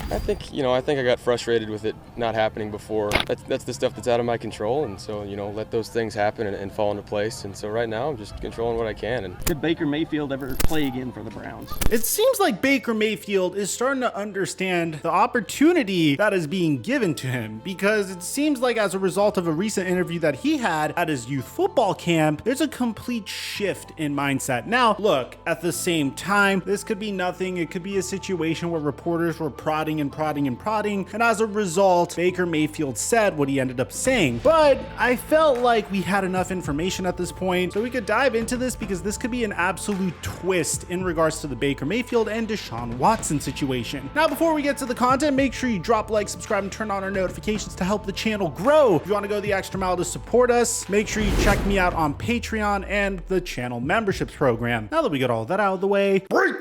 I think, I think I got frustrated with it not happening before. That's the stuff that's out of my control, and so, let those things happen and fall into place. And so right now I'm just controlling what I can. And did Baker Mayfield ever play again for the Browns? It seems like Baker Mayfield is starting to understand the opportunity that is being given to him, because it seems like as a result of a recent interview that he had at his youth football camp, there's a complete shift in mindset. Now, look, at the same time, this could be nothing. It could be a situation where reporters were prodding, and as a result, Baker Mayfield said what he ended up saying. But I felt like we had enough information at this point so we could dive into this, because this could be an absolute twist in regards to the Baker Mayfield and Deshawn Watson situation. Now, before we get to the content, make sure you drop a like, subscribe, and turn on our notifications to help the channel grow. If you want to go the extra mile to support us, make sure you check me out on Patreon and the channel memberships program. Now that we got all that out of the way, break!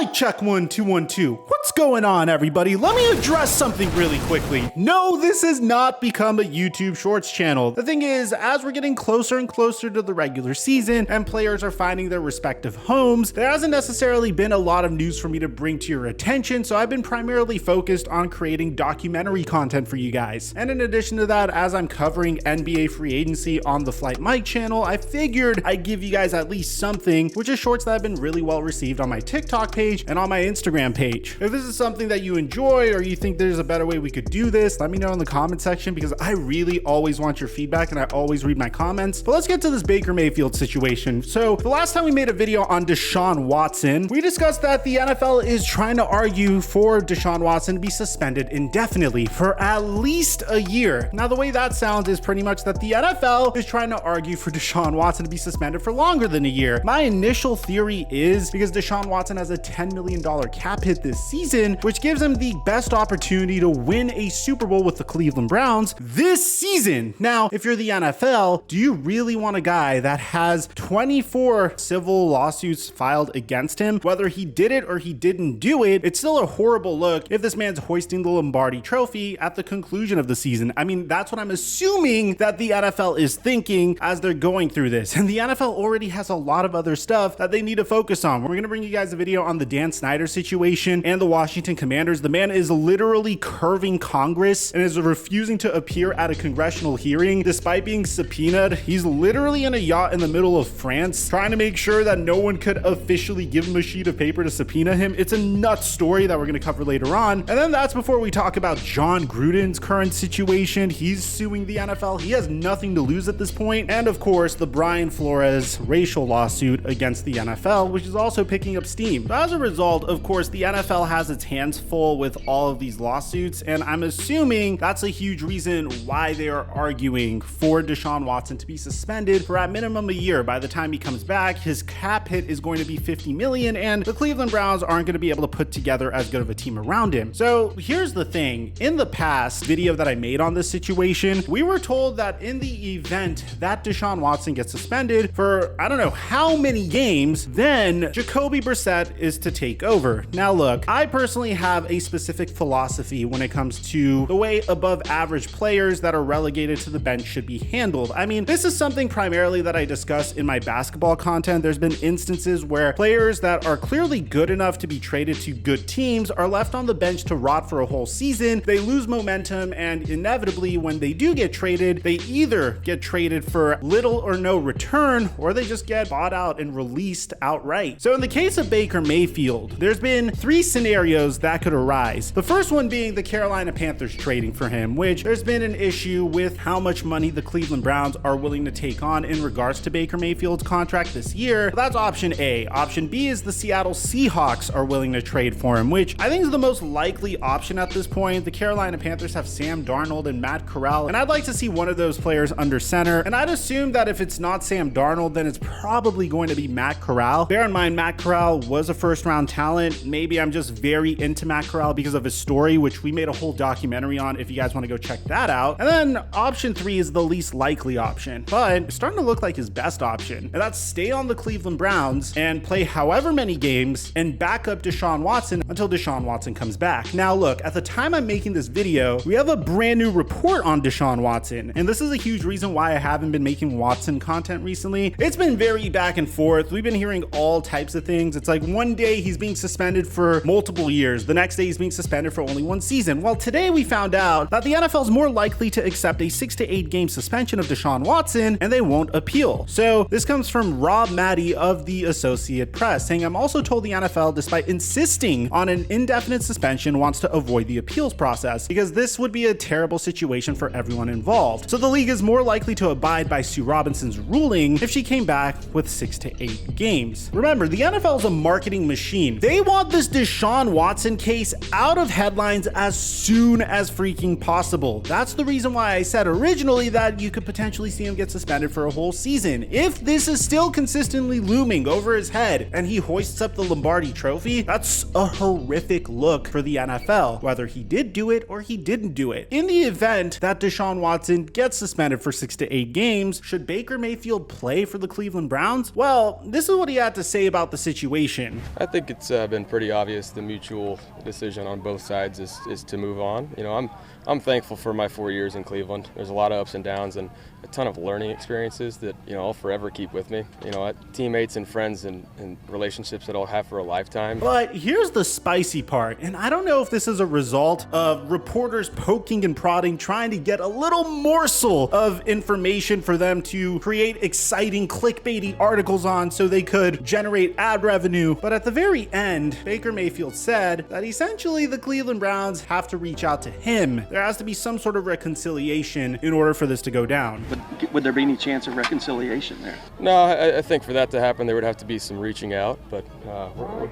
Mic check 1 2 1 2. What's going on, everybody? Let me address something really quickly. No, this has not become a YouTube Shorts channel. The thing is, as we're getting closer and closer to the regular season and players are finding their respective homes, there hasn't necessarily been a lot of news for me to bring to your attention, so I've been primarily focused on creating documentary content for you guys. And in addition to that, as I'm covering NBA free agency on the Flight Mike channel, I figured I'd give you guys at least something, which is shorts that have been really well received on my TikTok page and on my Instagram page. If this is something that you enjoy or you think there's a better way we could do this, let me know in the comment section, because I really always want your feedback and I always read my comments. But let's get to this Baker Mayfield situation. So the last time we made a video on Deshawn Watson, we discussed that the NFL is trying to argue for Deshawn Watson to be suspended indefinitely for at least a year. Now, the way that sounds is pretty much that the NFL is trying to argue for Deshawn Watson to be suspended for longer than a year. My initial theory is because Deshawn Watson has a $10 million cap hit this season, which gives him the best opportunity to win a Super Bowl with the Cleveland Browns this season. Now, if you're the NFL, do you really want a guy that has 24 civil lawsuits filed against him? Whether he did it or he didn't do it, it's still a horrible look if this man's hoisting the Lombardi trophy at the conclusion of the season. I mean, that's what I'm assuming that the NFL is thinking as they're going through this. And the NFL already has a lot of other stuff that they need to focus on. We're going to bring you guys a video on the Dan Snyder situation and the Washington Commanders. The man is literally curving Congress and is refusing to appear at a congressional hearing despite being subpoenaed. He's literally in a yacht in the middle of France trying to make sure that no one could officially give him a sheet of paper to subpoena him. It's a nuts story that we're going to cover later on. And then that's before we talk about John Gruden's current situation. He's suing the NFL. He has nothing to lose at this point. And of course, the Brian Flores racial lawsuit against the NFL, which is also picking up steam. So as a result, of course, the NFL has its hands full with all of these lawsuits, and I'm assuming that's a huge reason why they are arguing for Deshaun Watson to be suspended for at minimum a year. By the time he comes back, his cap hit is going to be $50 million, and the Cleveland Browns aren't going to be able to put together as good of a team around him. So here's the thing. In the past video that I made on this situation, we were told that in the event that Deshaun Watson gets suspended for I don't know how many games, then Jacoby Brissett is to take over. Now look, I personally have a specific philosophy when it comes to the way above average players that are relegated to the bench should be handled. I mean, this is something primarily that I discuss in my basketball content. There's been instances where players that are clearly good enough to be traded to good teams are left on the bench to rot for a whole season. They lose momentum, and inevitably when they do get traded, they either get traded for little or no return, or they just get bought out and released outright. So in the case of Baker Mayfield, there's been three scenarios that could arise. The first one being the Carolina Panthers trading for him, which there's been an issue with how much money the Cleveland Browns are willing to take on in regards to Baker Mayfield's contract this year. That's option A. Option B is the Seattle Seahawks are willing to trade for him, which I think is the most likely option at this point. The Carolina Panthers have Sam Darnold and Matt Corral, and I'd like to see one of those players under center. And I'd assume that if it's not Sam Darnold, then it's probably going to be Matt Corral. Bear in mind, Matt Corral was a first-round talent. Maybe I'm just very into Matt Corral because of his story, which we made a whole documentary on if you guys want to go check that out. And then option 3 is the least likely option, but it's starting to look like his best option. And that's stay on the Cleveland Browns and play however many games and back up Deshawn Watson until Deshawn Watson comes back. Now look, at the time I'm making this video, we have a brand new report on Deshawn Watson. And this is a huge reason why I haven't been making Watson content recently. It's been very back and forth. We've been hearing all types of things. It's like one day he's being suspended for multiple years. The next day he's being suspended for only one season. Well, today we found out that the NFL is more likely to accept a 6 to 8 game suspension of Deshaun Watson and they won't appeal. So this comes from Rob Maddie of the Associated Press saying, I'm also told the NFL, despite insisting on an indefinite suspension, wants to avoid the appeals process because this would be a terrible situation for everyone involved. So the league is more likely to abide by Sue Robinson's ruling if she came back with 6 to 8 games. Remember, the NFL is a marketing machine. They want this Deshaun Watson case out of headlines as soon as freaking possible. That's the reason why I said originally that you could potentially see him get suspended for a whole season. If this is still consistently looming over his head and he hoists up the Lombardi trophy, that's a horrific look for the NFL, whether he did do it or he didn't do it. In the event that Deshaun Watson gets suspended for 6 to 8 games, should Baker Mayfield play for the Cleveland Browns? Well, this is what he had to say about the situation. I think it's been pretty obvious the mutual decision on both sides is to move on. You know, I'm thankful for my 4 years in Cleveland. There's a lot of ups and downs and a ton of learning experiences that, you know, I'll forever keep with me. You know, teammates and friends and relationships that I'll have for a lifetime. But here's the spicy part, and I don't know if this is a result of reporters poking and prodding, trying to get a little morsel of information for them to create exciting clickbaity articles on so they could generate ad revenue. But at the very end, Baker Mayfield said that essentially the Cleveland Browns have to reach out to him. There has to be some sort of reconciliation in order for this to go down. But would there be any chance of reconciliation there? No, I think for that to happen, there would have to be some reaching out, but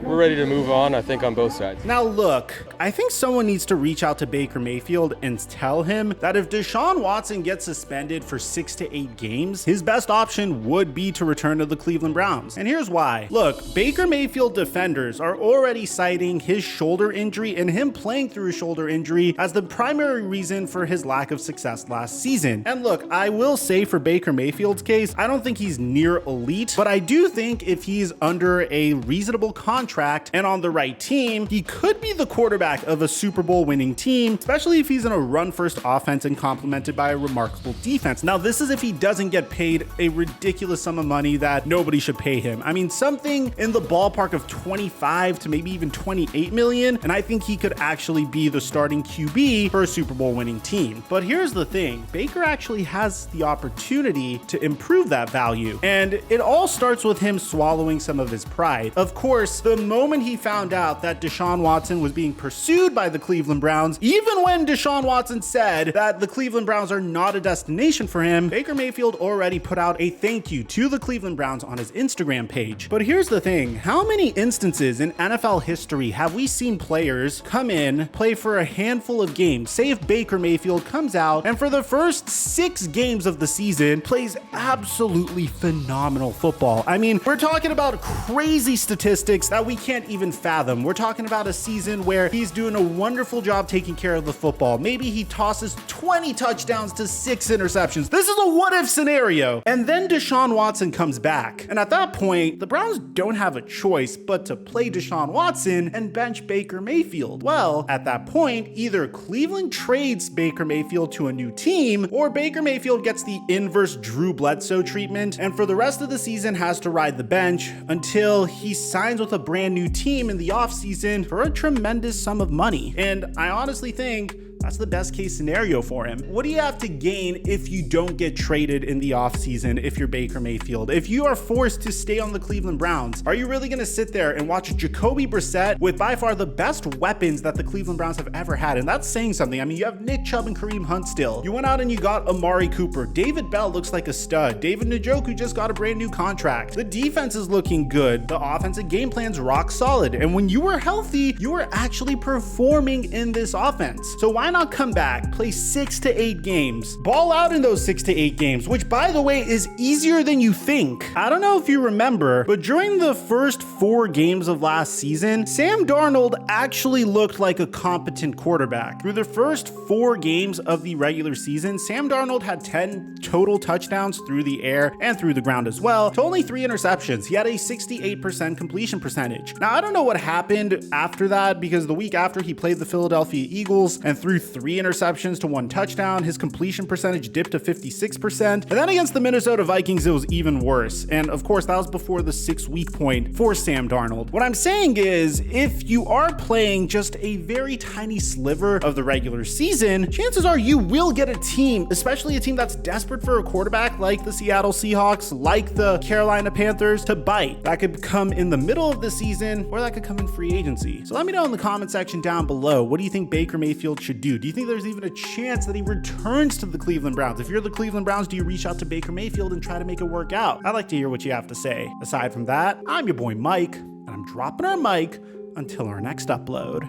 we're ready to move on, I think, on both sides. Now look, I think someone needs to reach out to Baker Mayfield and tell him that if Deshaun Watson gets suspended for 6 to 8 games, his best option would be to return to the Cleveland Browns. And here's why. Look, Baker Mayfield defenders are already citing his shoulder injury and him playing through a shoulder injury as the primary reason for his lack of success last season. And look, I will say for Baker Mayfield's case, I don't think he's near elite, but I do think if he's under a reasonable contract and on the right team, he could be the quarterback of a Super Bowl winning team, especially if he's in a run-first offense and complemented by a remarkable defense. Now, this is if he doesn't get paid a ridiculous sum of money that nobody should pay him. I mean, something in the ballpark of 25 to maybe even 28 million, and I think he could actually be the starting QB for a Super Bowl winning team. But here's the thing, Baker actually has the opportunity to improve that value, and it all starts with him swallowing some of his pride. Of course, the moment he found out that Deshaun Watson was being pursued by the Cleveland Browns, even when Deshaun Watson said that the Cleveland Browns are not a destination for him, Baker Mayfield already put out a thank you to the Cleveland Browns on his Instagram page. But here's the thing, how many instances in NFL history have we seen players come in, play for a handful of games, say if Baker Mayfield comes out and for the first 6 games of the season plays absolutely phenomenal football. I mean, we're talking about crazy statistics that we can't even fathom. We're talking about a season where he's doing a wonderful job taking care of the football. Maybe he tosses 20 touchdowns to 6 interceptions. This is a what if scenario. And then Deshaun Watson comes back. And at that point, the Browns don't have a choice but to play Deshaun Watson and bench Baker Mayfield. Well, at that point, either Cleveland trades Baker Mayfield to a new team, or Baker Mayfield gets the inverse Drew Bledsoe treatment and for the rest of the season has to ride the bench until he signs with a brand new team in the offseason for a tremendous sum of money. And I honestly think that's the best case scenario for him. What do you have to gain if you don't get traded in the offseason if you're Baker Mayfield? If you are forced to stay on the Cleveland Browns, are you really going to sit there and watch Jacoby Brissett with by far the best weapons that the Cleveland Browns have ever had? And that's saying something. I mean, you have Nick Chubb and Kareem Hunt still. You went out and you got Amari Cooper. David Bell looks like a stud. David Njoku just got a brand new contract. The defense is looking good. The offensive game plan's rock solid. And when you were healthy, you were actually performing in this offense. So why not not come back, play 6 to 8 games, ball out in those 6 to 8 games, which by the way is easier than you think. I don't know if you remember, but during the first 4 games of last season, Sam Darnold actually looked like a competent quarterback. Through the first 4 games of the regular season, Sam Darnold had 10 total touchdowns through the air and through the ground as well, to only 3 interceptions. He had a 68% completion percentage. Now, I don't know what happened after that, because the week after he played the Philadelphia Eagles and threw 3 interceptions to 1 touchdown, his completion percentage dipped to 56%. And then against the Minnesota Vikings, it was even worse. And of course, that was before the 6-week point for Sam Darnold. What I'm saying is, if you are playing just a very tiny sliver of the regular season, chances are you will get a team, especially a team that's desperate for a quarterback like the Seattle Seahawks, like the Carolina Panthers, to bite. That could come in the middle of the season, or that could come in free agency. So let me know in the comment section down below, what do you think Baker Mayfield should do? Do you think there's even a chance that he returns to the Cleveland Browns? If you're the Cleveland Browns, do you reach out to Baker Mayfield and try to make it work out? I'd like to hear what you have to say. Aside from that, I'm your boy Mike, and I'm dropping our mic until our next upload.